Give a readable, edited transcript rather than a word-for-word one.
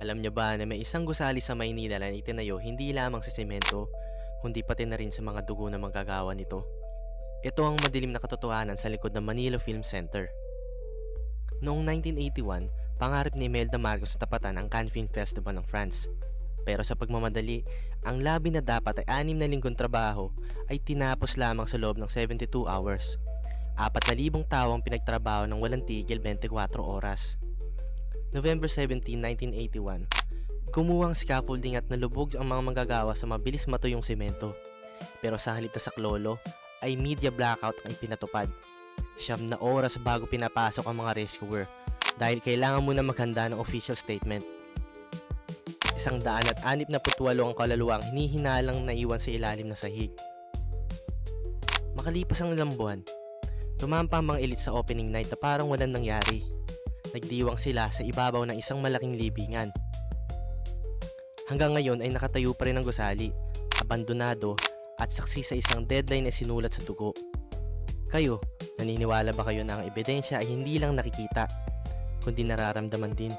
Alam niyo ba na may isang gusali sa Maynila na itinayo hindi lamang sa semento, kundi pati na rin sa mga dugo ng manggagawa nito? Ito ang madilim na katotohanan sa likod ng Manila Film Center. Noong 1981, pangarap ni Imelda Marcos na tapatan ang Cannes Film Festival ng France. Pero sa pagmamadali, ang labi na dapat ay 6 na linggong trabaho ay tinapos lamang sa loob ng 72 hours. 4,000 tao ang pinagtrabaho ng walang tigil 24 oras. November 17, 1981, gumuhang scaffolding at nalubog ang mga manggagawa sa mabilis matuyong semento. Pero sa halip na saklolo, ay media blackout ang ipinatupad. 9 oras bago pinapasok ang mga rescuer dahil kailangan muna maghanda ng official statement. 168 ang kaluluwang hinihinalang naiwan sa ilalim ng sahig. Makalipas ang ilang buwan, tumampa ang mga elite sa opening night na parang walang nangyari. Nagdiwang sila sa ibabaw ng isang malaking libingan. Hanggang ngayon ay nakatayo pa rin ang gusali, abandonado at saksi sa isang deadline na sinulat sa dugo. Kayo, naniniwala ba kayo na ang ebidensya ay hindi lang nakikita, kundi nararamdaman din?